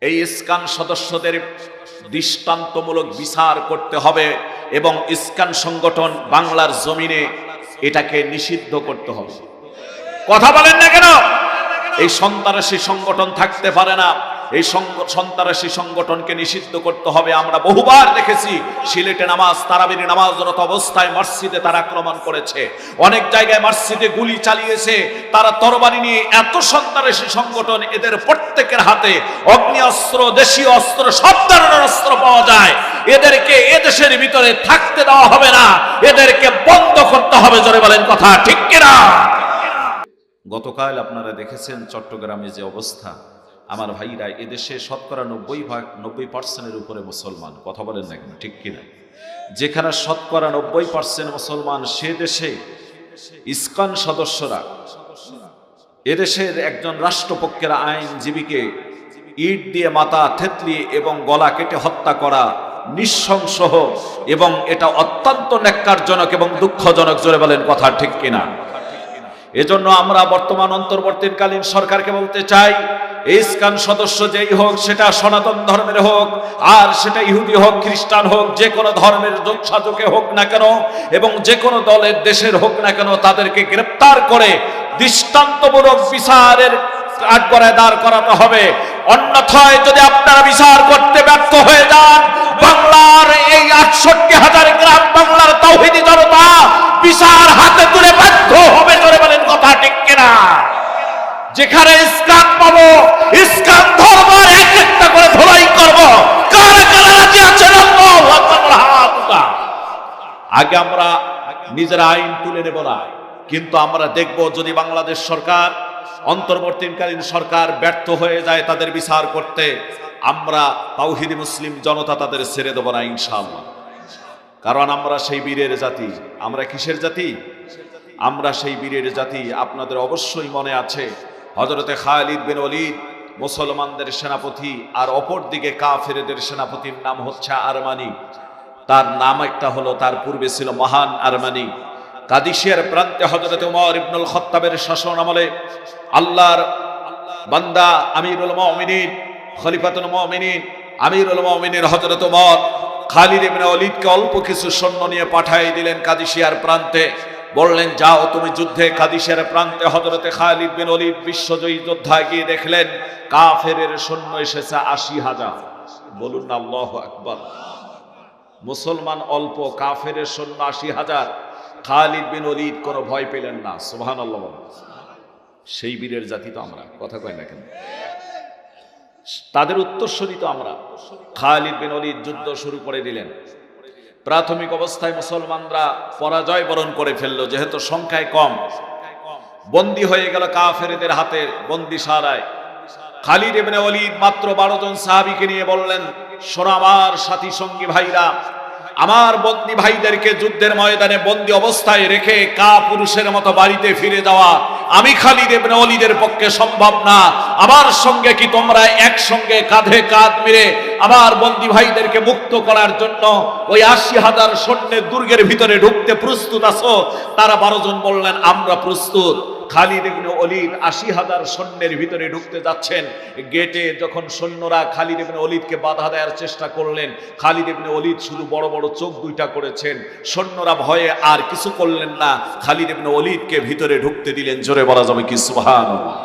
এই ইসকান সদস্যদের দৃষ্টান্তমূলক বিচার করতে হবে এবং ইসকান সংগঠন বাংলার জমিনে এটাকে নিষিদ্ধ করতে হবে। কথা বলেন না কেন? এই সন্ত্রাসী সংগঠন থাকতে পারে না, এই সন্ত্রাসী সংগঠনকে নিষিদ্ধ করতে হবে। আমরা বহুবার দেখেছি সিলেটে নামাজ তারাবির নামাজরত অবস্থায় মসজিদে তারা আক্রমণ করেছে, অনেক জায়গায় মসজিদে গুলি চালিয়েছে, তারা তরবারি নিয়ে। এত সন্ত্রাসী সংগঠন, এদের প্রত্যেকের হাতে অগ্নি অস্ত্র, দেশীয় অস্ত্র, সব ধরনের অস্ত্র পাওয়া যায়। এদেরকে এদেশের ভিতরে থাকতে দেওয়া হবে না, এদেরকে বন্ধ করতে হবে। জোরে বলেন কথা ঠিক কিনা? গতকাল আপনারা দেখেছেন চট্টগ্রামে যে অবস্থা। আমার ভাইরা, এদেশে শতকরা 90% উপরে মুসলমান। কথা বলেন না কেন ঠিক কিনা? যেখানে শতকরা 90% মুসলমান, সে দেশে ইসকান সদস্যরা এদেশের একজন রাষ্ট্রপক্ষের আইনজীবীকে ইট দিয়ে মাথা থেতলিয়ে এবং গলা কেটে হত্যা করা নৃশংস, এবং এটা অত্যন্ত ন্যাক্কারজনক এবং দুঃখজনক। জোরে বলেন কথা ঠিক কিনা? এজন্য আমরা বর্তমান অন্তর্বর্তীকালীন সরকারকে বলতে চাই, ইসকান সদস্য যেই হোক, সেটা সনাতন ধর্মের হোক, আর সেটা ইহুদি হোক, খ্রিস্টান হোক, যে কোনো ধর্মের যোগসাধকে হোক না কেন, এবং যে কোনো দলের দেশের হোক না কেন, তাদেরকে গ্রেপ্তার করে দৃষ্টান্তমূলক বিচারের কাঠগড়ায় দাঁড় করাতে হবে। অন্যথায় যদি আপনারা বিচার করতে ব্যর্থ হয়ে যান, বাংলার এই 68,000 গ্রাম বাংলার তাওহীদি জনতা বিচার হাতে তুলে বাধ্য হবে। জোরে বলেন কথা ঠিক কিনা? যেখানে ইসকান পাবো, ইসকান ধর্ম এক একটা করে ধোলাই করবো। কারা কারা রাজি আছেন? আগে আমরা নিজের আইন তুলে নেব না, কিন্তু আমরা দেখব যদি বাংলাদেশ সরকার, অন্তর্বর্তীকালীন সরকার ব্যর্থ হয়ে যায় তাদের বিচার করতে, আমরা তাওহীদি মুসলিম জনতা তাদের ছেড়ে দেব না ইনশাআল্লাহ। কারণ আমরা সেই বীরের জাতি। আমরা কিসের জাতি? আমরা সেই বীরের জাতি। আপনাদের অবশ্যই মনে আছে হযরতে খালিদ বিন ওলীদ মুসলমানদের সেনাপতি, আর অপর দিকে কাফেরদের সেনাপতির নাম হচ্ছে আরমানি। তার নাম একটা হলো, তার পূর্বে ছিল মহান আরমানি। কাদিসিয়ার প্রান্তে হযরতে ওমর ইবনুল খাত্তাবের শাসন আমলে আল্লাহর বান্দা আমিরুল মুমিনিন, খলিফাতুল মুমিনিন, আমিরুল মুমিনিন হযরত ওমর খালিদ ইবনে ওলীদকে অল্প কিছু সৈন্য নিয়ে পাঠিয়ে দিলেন কাদিসিয়ার প্রান্তে। বললেন, যাও তুমি যুদ্ধে। কাদিসিয়ার প্রান্তে হযরতে খালিদ বিন ওলীদ বিশ্বজয়ী যোদ্ধা গিয়ে দেখলেন কাফেরের সৈন্য এসেছে 80,000। বলুন না আল্লাহু আকবার। মুসলমান অল্প, কাফেরের সৈন্য 80,000। খালিদ বিন ওলীদ কোনো ভয় পেলেন না। সুবহানাল্লাহ। সেই বীরের জাতি তো আমরা। কথা কয় না কেন? তাদের উত্তরসূরি তো আমরা। খালিদ বিন ওলীদ যুদ্ধ শুরু করে দিলেন। প্রাথমিক অবস্থায় মুসলমানরা পরাজয় বরণ করে ফেললো, যেহেতু সংখ্যায় কম। বন্দী হয়ে গেল কাফেরদের হাতে বন্দিশালায়। খালিদ ইবনে ওলীদ মাত্র 12 জন সাহাবীকে নিয়ে বললেন, শোনো আমার সাথী সঙ্গী ভাইরা, আমার বন্দী ভাইদেরকে যুদ্ধের ময়দানে বন্দী অবস্থায় রেখে কাপুরুষের মতো বাড়িতে ফিরে যাওয়া আমি খালিদ ইবনে ওলীদের পক্ষে সম্ভব না। আমার সঙ্গে কি তোমরা একসঙ্গে কাঁধে কাঁধ মিলে আমার বন্দী ভাইদেরকে মুক্ত করার জন্য ওই 80,000 সৈন্যের দুর্গের ভিতরে ঢুকতে প্রস্তুত আছো? তারা 12 জন বললেন, আমরা প্রস্তুত। খালিদ ইবনে ওলীদ 80,000 সৈন্যের ভিতরে ঢুকতে যাচ্ছেন। গেটে যখন সৈন্যরা খালিদ ইবনে ওলীদকে বাধা দেওয়ার চেষ্টা করলেন, খালিদ ইবনে ওলীদ শুধু বড় বড় চোখ দুইটা করেছেন। সৈন্যরা ভয়ে আর কিছু করলেন না, খালিদ ইবনে ওলীদকে ভিতরে ঢুকতে দিলেন। জোরে বলা যাবে কি সুবহানাল্লাহ?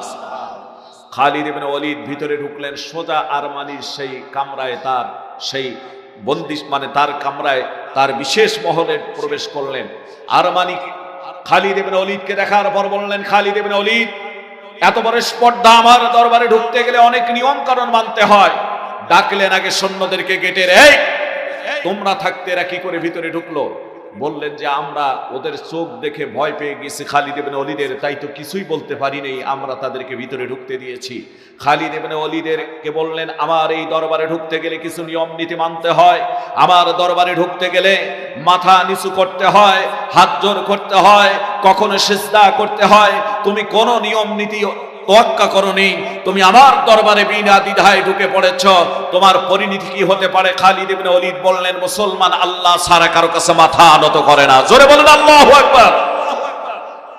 খালিদ ইবনে ওলীদ ভিতরে ঢুকলেন। সোজা আরমানির সেই কামরায়, তার সেই বন্দি তার কামরায় তার বিশেষ মহলে প্রবেশ করলেন। আরমানি খালিদ ইবনে ওলীদকে দেখার পর বললেন, খালিদ ইবনে ওলীদ, এত বড় স্পর্ধা, আমার দরবারে ঢুকতে গেলে অনেক নিয়ম কানুন মানতে হয়। ডাকলেন আগে সৈন্যদেরকে গেটের, এই তোমরা থাকতে এরা কি করে ভিতরে ঢুকলো? বললেন যে আমরা ওদের চোখ দেখে ভয় পেয়ে গেছি খালিদ ইবনে ওলীদের, তাই তো কিছুই বলতে পারি নাই, আমরা তাদেরকে ভিতরে ঢুকতে দিয়েছি। খালিদ ইবনে ওলীদেরকে বললেন, আমার এই দরবারে ঢুকতে গেলে কিছু নিয়ম নীতি মানতে হয়। আমার দরবারে ঢুকতে গেলে মাথা নিচু করতে হয়, হাত জোড় করতে হয়, কখনো সিজদা করতে হয়। তুমি কোন নিয়ম নীতি তোয়াক্কা করনি, তুমি আমার দরবারে বিনা দ্বিধায় ঢুকে পড়েছ, তোমার পরিণতি কি হতে পারে? খালিদ ইবনে ওলীদ বললেন, মুসলমান আল্লাহ ছাড়া কারো কাছে মাথা নত করে না। জোরে বলেন আল্লাহু আকবার।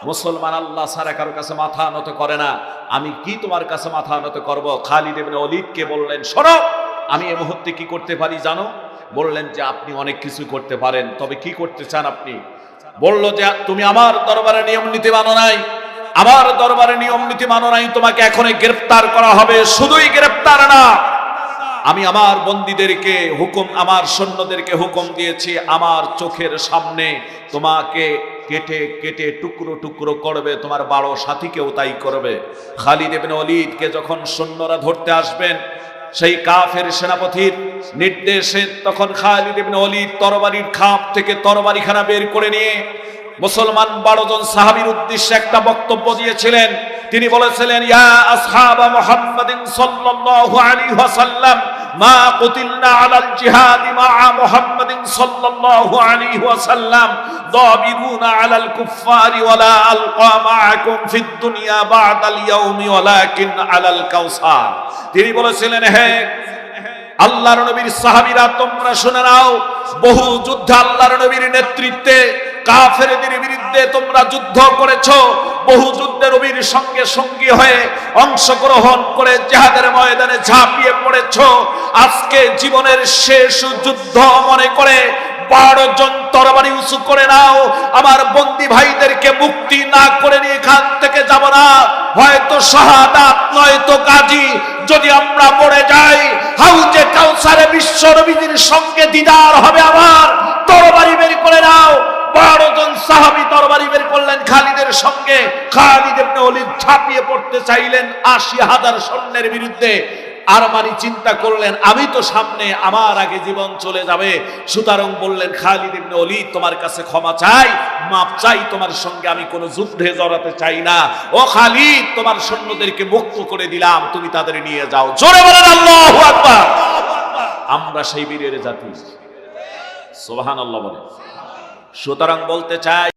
মুসলমান আল্লাহ ছাড়া কারো কাছে মাথা নত করে না, আমি কি তোমার কাছে মাথা নত করব? খালিদ ইবনে ওলীদকে বললেন, শোনো, আমি এই মুহূর্তে কি করতে পারি জানো? বললেন যে আপনি অনেক কিছু করতে পারেন, তবে কি করতে চান আপনি? বলল যে তুমি আমার দরবারে নিয়ম নীতি মানো নাই, আমার দরবারে নিয়ম নীতি মানো নাই, তোমাকে এখনই গ্রেফতার করা হবে। শুধুই গ্রেফতার না, আমি আমার বন্দীদেরকে হুকুম, আমার সৈন্যদেরকে হুকুম দিয়েছি, আমার চোখের সামনে তোমাকে কেটে কেটে টুকরো টুকরো করবে, তোমার বড় সাথীকেও তাই করবে। খালিদ ইবনে ওলীদকে যখন সৈন্যরা ধরতে আসবেন, সেই কাফের সেনাপতির নির্দেশে, তখন খালিদ ইবনে ওলীদ তরবারির খাপ থেকে তরবারিখানা বের করে নিয়ে মুসলমান 12 জন সাহাবীর উদ্দেশ্যে একটা বক্তব্য দিয়েছিলেন। তিনি বলেছিলেন, ইয়া আসহাবা মুহাম্মাদিন সাল্লাল্লাহু আলাইহি ওয়াসাল্লাম, মা কুতিলনা আলাল জিহাদ মা মুহাম্মাদিন সাল্লাল্লাহু আলাইহি ওয়াসাল্লাম দাবিরুনা আলাল কুফফারি ওয়ালা আলকা মাআকুম ফিদ দুনিয়া বা'দাল ইয়াউমি ওয়ালাকিন আলাল কাউসার। তিনি বলেছিলেন, হে আল্লাহর নবীর সাহাবীরা, তোমরা শুনে নাও, বহু যুদ্ধে আল্লাহর নবীর নেতৃত্বে কাফেরদের বিরুদ্ধে তোমরা যুদ্ধ করেছো, বহু যুদ্ধে নবীর সঙ্গে সঙ্গী হয়ে অংশগ্রহণ করে জিহাদের ময়দানে ঝাঁপিয়ে পড়েছো। আজকে জীবনের শেষ যুদ্ধ মনে করে 12 জন তরবারি উঁচু করে নাও, আমার বন্দী ভাইদেরকে মুক্তি না করে নিয়ে এখান থেকে যাব না, হয়তো শাহাদাত নয়তো গাজী। যদি আমরা মরে যাই, হাউজে কাউসারে বিশ্ব নবীর সঙ্গে দিদার হবে আমার, তরবারি বের করে নাও। 12 জন সাহাবী তরবারি বের করলেন খালিদের সঙ্গে। খালিদ ইবনে ওলীদ ঝাঁপিয়ে পড়তে চাইলেন 80,000 সৈন্যের বিরুদ্ধে। আরমানি চিন্তা করলেন, আমি তো সামনে, আমার আগে জীবন চলে যাবে, সুতরাং বললেন, খালিদ ইবনে ওলীদ, তোমার কাছে ক্ষমা চাই, মাপ চাই, তোমার সঙ্গে আমি কোনো যুদ্ধে জড়াতে চাই না। ও খালিদ, তোমার সৈন্যদেরকে মুক্ত করে দিলাম, তুমি তাদের নিয়ে যাও। জোরে বলেন আল্লাহু আকবার। আমরা সেই বীরের জাতি, সুবহানাল্লাহ বলেন। সুতরাং বলতে চাই,